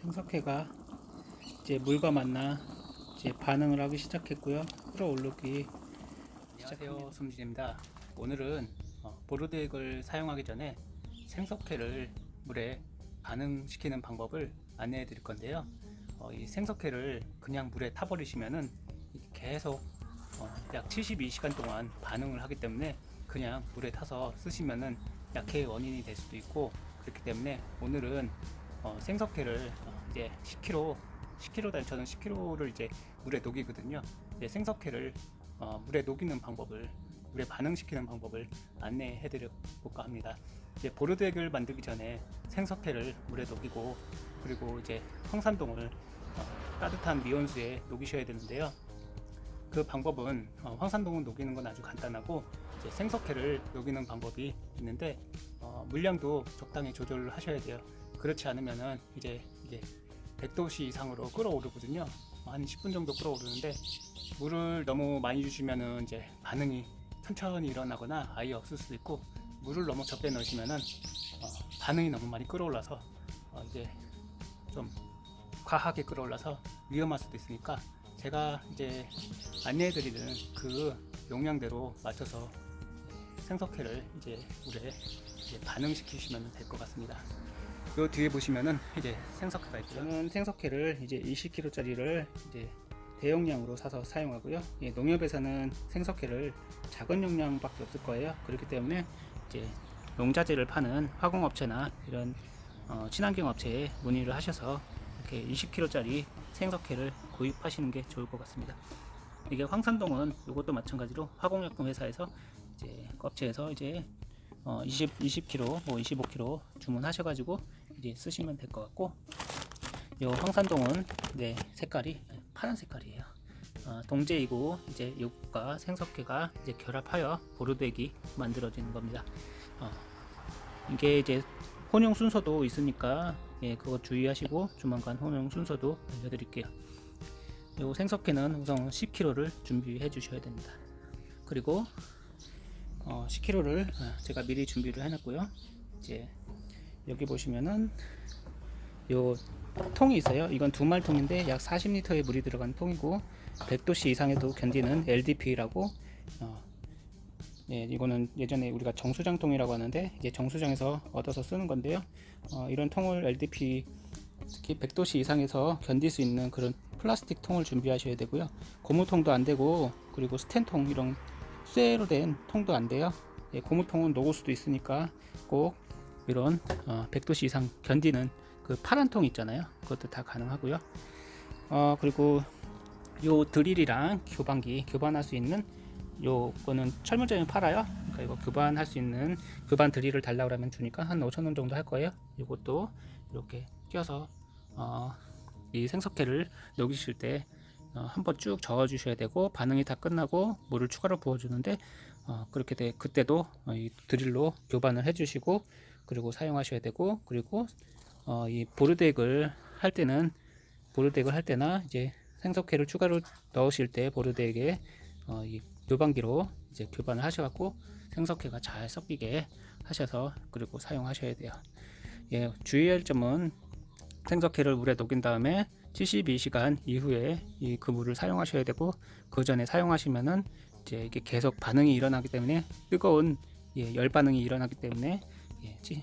생석회가 이제 물과 만나 이제 반응을 하기 시작했고요. 끓어오르기 시작해요. 손진입니다. 오늘은 보르덱을 사용하기 전에 생석회를 물에 반응시키는 방법을 안내해 드릴 건데요. 이 생석회를 그냥 물에 타버리시면은 계속 약 72시간 동안 반응을 하기 때문에 그냥 물에 타서 쓰시면은 약해의 원인이 될 수도 있고, 그렇기 때문에 오늘은 생석회를 이제 10kg 저는 10kg를 이제 물에 녹이거든요. 이제 생석회를 물에 녹이는 방법을, 물에 반응시키는 방법을 안내해 드려 볼까 합니다. 이제 보르덱을 만들기 전에 생석회를 물에 녹이고, 그리고 이제 황산동을 따뜻한 미온수에 녹이셔야 되는데요. 그 방법은 황산동을 녹이는 건 아주 간단하고, 이제 생석회를 녹이는 방법이 있는데 물량도 적당히 조절을 하셔야 돼요. 그렇지 않으면은 이제 100도씨 이상으로 끓어오르거든요. 한 10분 정도 끓어오르는데, 물을 너무 많이 주시면은 이제 반응이 천천히 일어나거나 아예 없을 수도 있고, 물을 너무 적게 넣으시면은 반응이 너무 많이 끓어올라서 이제 좀 과하게 끓어올라서 위험할 수도 있으니까, 제가 이제 안내해드리는 그 용량대로 맞춰서 생석회를 이제 물에 반응시키시면 될 것 같습니다. 요 뒤에 보시면은 이제 생석회가 있고요. 저는 생석회를 이제 20kg짜리를 이제 대용량으로 사서 사용하고요. 농협에서는 생석회를 작은 용량밖에 없을 거예요. 그렇기 때문에 이제 용자재를 파는 화공업체나 이런 친환경 업체에 문의를 하셔서 이렇게 20kg짜리 생석회를 구입하시는 게 좋을 것 같습니다. 이게 황산동은 이것도 마찬가지로 화공약품 회사에서 이제 업체에서 이제 20kg, 뭐 25kg 주문하셔가지고 이제 쓰시면 될 것 같고, 요 황산동은 색깔이 파란 색깔이에요. 동제이고 이제 이것과 생석회가 이제 결합하여 보르덱이 만들어지는 겁니다. 이게 이제 혼용 순서도 있으니까 그거 주의하시고 조만간 혼용 순서도 알려드릴게요. 요 생석회는 우선 10kg를 준비해 주셔야 됩니다. 그리고 10kg를 제가 미리 준비를 해놨고요. 이제 여기 보시면은 요 통이 있어요. 이건 두말통인데 약 40리터의 물이 들어간 통이고, 100도씨 이상에도 견디는 LDP라고, 이거는 예전에 우리가 정수장통이라고 하는데 이제 정수장에서 얻어서 쓰는 건데요. 이런 통을 LDP, 특히 100도씨 이상에서 견딜 수 있는 그런 플라스틱 통을 준비하셔야 되고요. 고무통도 안 되고, 그리고 스텐통, 이런 쇠로 된 통도 안 돼요. 고무통은 녹을 수도 있으니까 꼭 이런 100도씨 이상 견디는 그 파란 통 있잖아요. 그것도 다 가능하고요. 그리고 요 드릴이랑 교반기, 교반할 수 있는 요거는 철물점에 팔아요. 그러니까 이거 교반할 수 있는 교반 드릴을 달라고 하면 주니까 한 5,000원 정도 할 거예요. 이것도 이렇게 껴서 이 생석회를 녹이실 때 한번 쭉 저어 주셔야 되고, 반응이 다 끝나고 물을 추가로 부어 주는데 그렇게 그때도 이 드릴로 교반을 해 주시고, 그리고 사용하셔야 되고, 그리고 이 보르덱을 할 때나 이제 생석회를 추가로 넣으실 때 보르덱에 이 교반기로 이제 교반을 하셔갖고 생석회가 잘 섞이게 하셔서 그리고 사용하셔야 돼요. 주의할 점은 생석회를 물에 녹인 다음에 72시간 이후에 그 물을 사용하셔야 되고, 그 전에 사용하시면은 이제 이게 계속 반응이 일어나기 때문에, 뜨거운 열 반응이 일어나기 때문에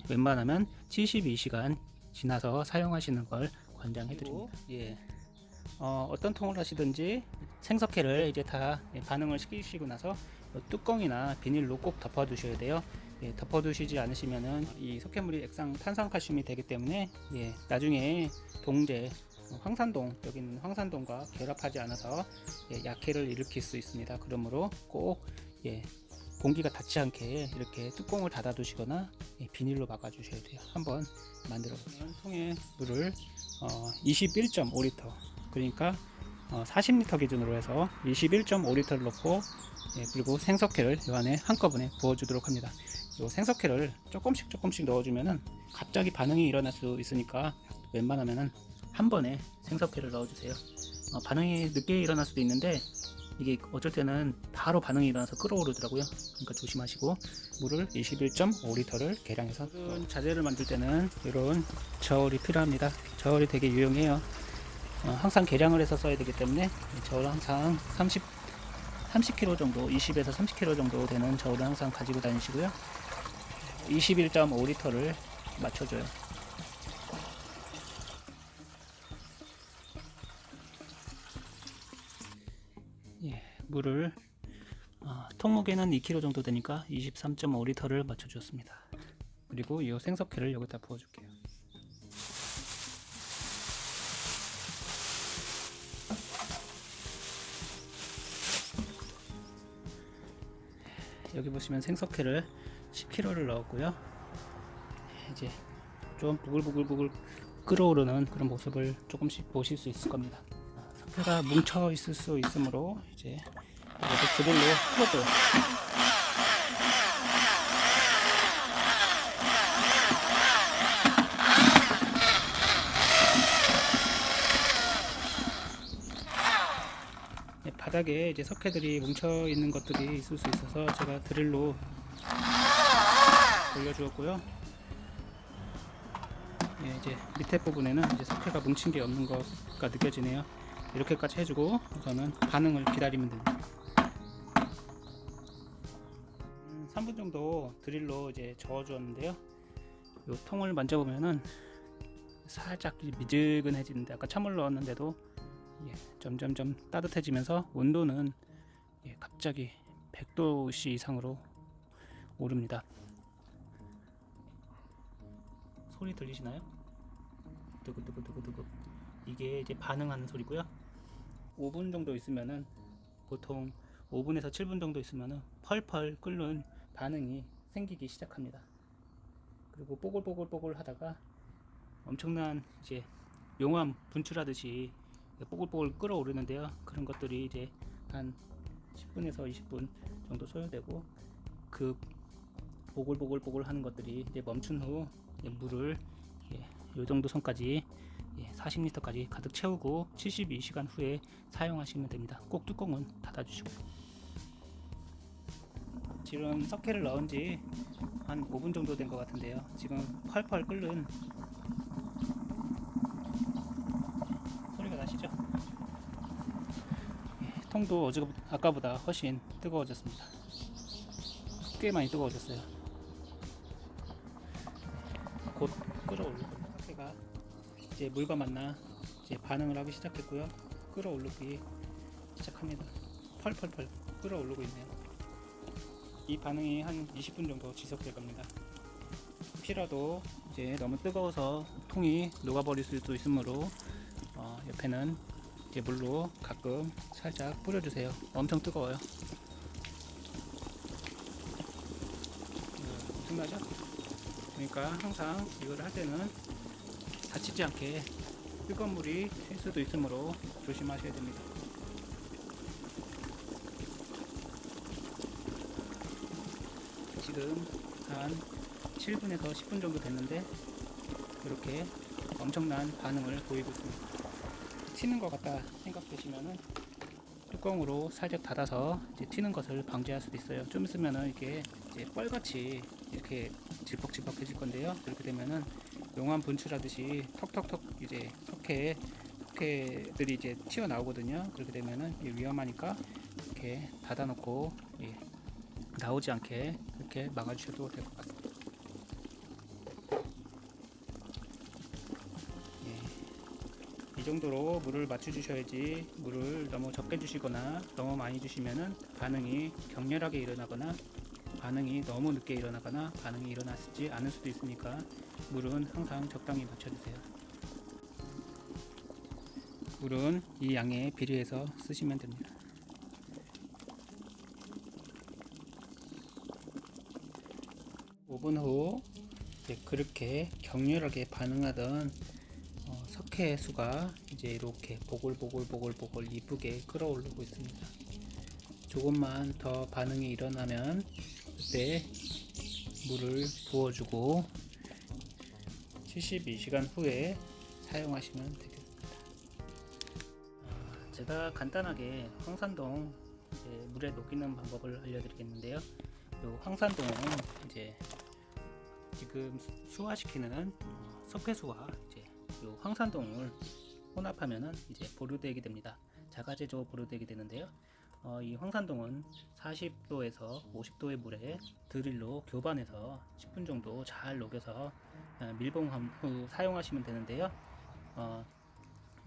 웬만하면 72시간 지나서 사용하시는 걸 권장해 드립니다. 어떤 통을 하시든지 생석회를 이제 다 반응을 시키시고 나서 뚜껑이나 비닐로 꼭 덮어 두셔야 돼요. 덮어 두시지 않으시면은 이 석회물이 액상 탄산칼슘이 되기 때문에 나중에 동제 황산동, 여기 있는 황산동과 결합하지 않아서 약해를 일으킬 수 있습니다. 그러므로 꼭 공기가 닿지 않게 이렇게 뚜껑을 닫아 두시거나 비닐로 막아 주셔야 돼요. 한번 만들어 보세요. 통에 물을 21.5리터, 그러니까 40리터 기준으로 해서 21.5리터를 넣고, 그리고 생석회를 이 안에 한꺼번에 부어 주도록 합니다. 이 생석회를 조금씩 넣어주면은 갑자기 반응이 일어날 수 있으니까 웬만하면은 한 번에 생석회를 넣어주세요. 반응이 늦게 일어날 수도 있는데 이게 어쩔 때는 바로 반응이 일어나서 끓어오르더라고요. 그러니까 조심하시고 물을 21.5L를 계량해서 자재를 만들 때는 이런 저울이 필요합니다. 저울이 되게 유용해요. 항상 계량을 해서 써야 되기 때문에 저울 항상 30kg 정도, 20에서 30kg 정도 되는 저울을 항상 가지고 다니시고요. 21.5L를 맞춰줘요. 예, 물을 통무게는 2kg 정도 되니까 23.5L를 맞춰주었습니다. 그리고 이 생석회를 여기다 부어줄게요. 여기 보시면 생석회를 10kg를 넣었고요. 이제 좀 부글부글 끓어오르는 그런 모습을 조금씩 보실 수 있을 겁니다. 석회가 뭉쳐 있을 수 있으므로 이제 이렇게 드릴로 풀어줘요. 바닥에 이제 석회들이 뭉쳐 있는 것들이 있을 수 있어서 제가 드릴로 돌려주었고요. 예, 이제 밑에 부분에는 이제 석회가 뭉친 게 없는 것가 느껴지네요. 이렇게까지 해주고 우선은 반응을 기다리면 됩니다. 3분 정도 드릴로 이제 저어주었는데요. 이 통을 만져보면은 살짝 미지근해지는데, 아까 찬물 넣었는데도 점점점 따뜻해지면서 온도는 갑자기 100도씨 이상으로 오릅니다. 소리 들리시나요? 뜨그뜨그뜨그뜨그. 이게 이제 반응하는 소리고요. 5분 정도 있으면은, 보통 5분에서 7분 정도 있으면은 펄펄 끓는 반응이 생기기 시작합니다. 그리고 뽀글뽀글 하다가 엄청난 이제 용암 분출하듯이 뽀글뽀글 끓어오르는데요. 그런 것들이 이제 한 10분에서 20분 정도 소요되고, 그 보글보글 하는 것들이 이제 멈춘 후 물을 이 정도 선까지 40리터까지 가득 채우고 72시간 후에 사용하시면 됩니다. 꼭 뚜껑은 닫아주시고. 지금 석회를 넣은 지 한 5분 정도 된 것 같은데요. 지금 펄펄 끓는 소리가 나시죠? 통도 아까보다 훨씬 뜨거워졌습니다. 꽤 많이 뜨거워졌어요. 곧 끓어올릴 겁니다. 석회가 이제 물과 만나 이제 반응을 하기 시작했고요. 끓어오르기 시작합니다. 펄펄 끓어오르고 있네요. 이 반응이 한 20분 정도 지속될 겁니다. 혹시라도 이제 너무 뜨거워서 통이 녹아버릴 수도 있으므로 옆에는 이제 물로 가끔 살짝 뿌려주세요. 엄청 뜨거워요. 엄청나죠? 그러니까 항상 이걸 할 때는 다치지 않게 뜨거운 물이 튈 수도 있으므로 조심하셔야 됩니다. 지금 한 7분에서 10분 정도 됐는데 이렇게 엄청난 반응을 보이고 있습니다. 튀는 것 같다 생각되시면은 뚜껑으로 살짝 닫아서 이제 튀는 것을 방지할 수도 있어요. 좀 있으면은 이게 이제 뻘같이 이렇게 질퍽질퍽해질 건데요. 그렇게 되면은 용암 분출하듯이 턱턱턱 이제 석회들이 이제 튀어나오거든요. 그렇게 되면은 위험하니까 이렇게 닫아놓고 나오지 않게 이렇게 막아주셔도 될 것 같습니다. 이 정도로 물을 맞춰 주셔야지, 물을 너무 적게 주시거나 너무 많이 주시면은 반응이 격렬하게 일어나거나 반응이 너무 늦게 일어나거나 반응이 일어나지 않을 수도 있으니까 물은 항상 적당히 맞춰 주세요. 물은 이 양에 비례해서 쓰시면 됩니다. (5분) 후 그렇게 격렬하게 반응하던 석회 수가 이제 이렇게 보글보글 이쁘게 끓어오르고 있습니다. 조금만 더 반응이 일어나면 그때 물을 부어주고 72시간 후에 사용하시면 되겠습니다. 제가 간단하게 황산동 이제 물에 녹이는 방법을 알려드리겠는데요. 요 황산동은 이제 지금 수화시키는 석회수와 이제 요 황산동을 혼합하면은 이제 보르덱이 됩니다. 자가제조 보르덱이 되는데요. 이 황산동은 40도에서 50도의 물에 드릴로 교반해서 10분 정도 잘 녹여서 밀봉한 후 사용하시면 되는데요.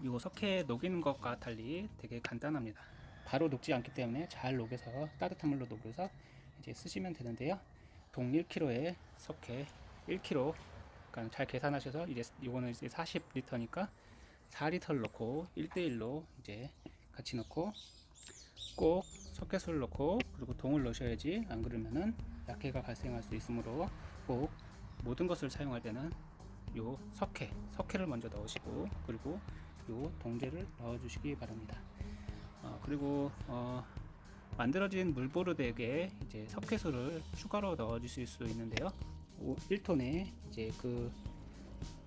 요 석회 녹이는 것과 달리 되게 간단합니다. 바로 녹지 않기 때문에 잘 녹여서 따뜻한 물로 녹여서 이제 쓰시면 되는데요. 동 1kg에 석회 1kg, 그러니까 잘 계산하셔서 이제 이거는 이제 40리터니까 4리터를 넣고 1대1로 이제 같이 넣고 꼭 석회수를 넣고 그리고 동을 넣으셔야지, 안 그러면은 약해가 발생할 수 있으므로 꼭 모든 것을 사용할 때는 요 석회를 먼저 넣으시고 그리고 요 동제를 넣어 주시기 바랍니다. 그리고 만들어진 물보르덱에 이제 석회수를 추가로 넣어 주실 수 있는데요. 1톤에 이제 그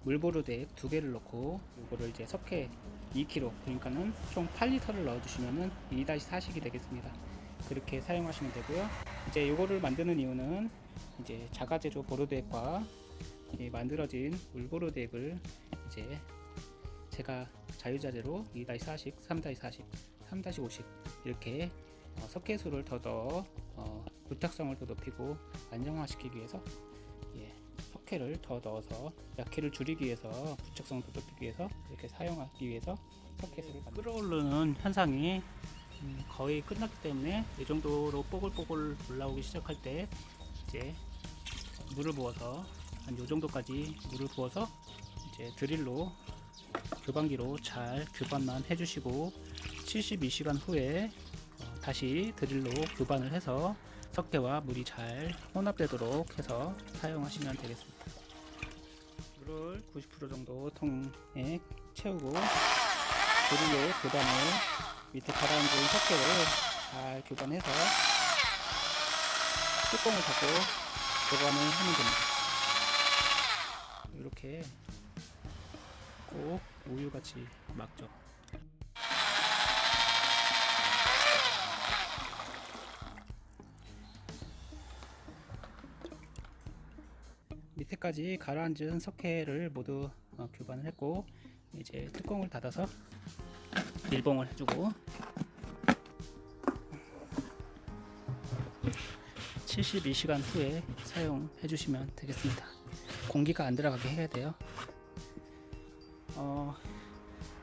물보르덱 2개를 넣고 이거를 이제 석회 2kg, 그러니까는 총 8리터를 넣어 주시면은 2-4식이 되겠습니다. 그렇게 사용하시면 되고요. 이제 이거를 만드는 이유는 이제 자가제조 보르덱과 만들어진 물보르덱을 이제 제가 자유자재로 2-4식, 3-4식, 3-5식 이렇게 석회수를 더 넣어 부착성을 더 높이고 안정화시키기 위해서 석회를 더 넣어서 약해를 줄이기 위해서, 부착성을 더 높이기 위해서 이렇게 사용하기 위해서 석회수를 끓어오르는 현상이 거의 끝났기 때문에 이 정도로 뽀글뽀글 올라오기 시작할 때 이제 물을 부어서 한 요 정도까지 물을 부어서 이제 드릴로 교반기로 잘 교반만 해주시고 72시간 후에 다시 드릴로 교반을 해서 석회와 물이 잘 혼합되도록 해서 사용하시면 되겠습니다. 물을 90% 정도 통에 채우고 드릴로 교반을 밑에 가라앉은 석회를 잘 교반해서 뚜껑을 닫고 교반을 하면 됩니다. 이렇게 꼭 우유같이 막죠. 밑에까지 가라앉은 석회를 모두 교반을 했고 이제 뚜껑을 닫아서 밀봉을 해주고 72시간 후에 사용해 주시면 되겠습니다. 공기가 안 들어가게 해야 돼요.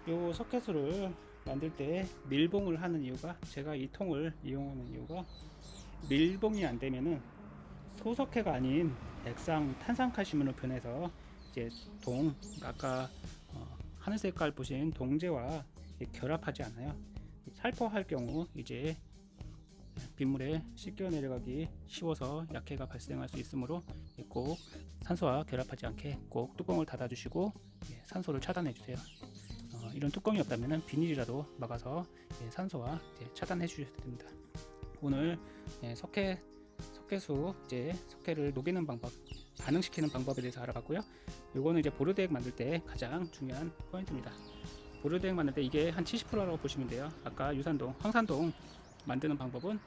요 석회수를 만들 때 밀봉을 하는 이유가, 제가 이 통을 이용하는 이유가, 밀봉이 안 되면은 소석회가 아닌 액상 탄산칼슘으로 변해서 이제 아까 하늘 색깔 보신 동제와 결합하지 않아요. 살포할 경우 이제 빗물에 씻겨 내려가기 쉬워서 약해가 발생할 수 있으므로 꼭 산소와 결합하지 않게 꼭 뚜껑을 닫아 주시고 산소를 차단해 주세요. 이런 뚜껑이 없다면 비닐이라도 막아서 산소와 차단해 주셔야 됩니다. 오늘 석회수, 이제 석회를 녹이는 방법, 반응시키는 방법에 대해서 알아봤고요. 요거는 이제 보르덱 만들 때 가장 중요한 포인트입니다. 보르덱 만들 때 이게 한 70%라고 보시면 돼요. 아까 황산동 만드는 방법은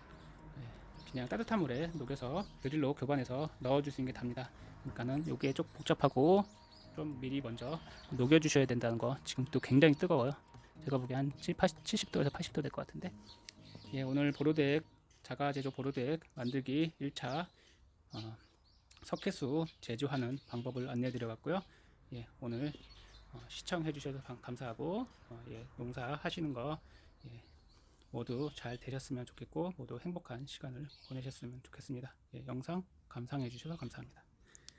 그냥 따뜻한 물에 녹여서 드릴로 교반해서 넣어 주시는 게 답니다. 그러니까는 요게 좀 복잡하고 좀 미리 먼저 녹여 주셔야 된다는 거. 지금 또 굉장히 뜨거워요. 제가 보기엔 한 70도에서 80도 될 것 같은데, 오늘 보르덱, 자가제조 보르덱 만들기 1차 석회수 제조하는 방법을 안내해 드려 봤고요. 오늘 시청해 주셔서 감사하고 농사 하시는 거 모두 잘 되셨으면 좋겠고 모두 행복한 시간을 보내셨으면 좋겠습니다. 영상 감상해 주셔서 감사합니다.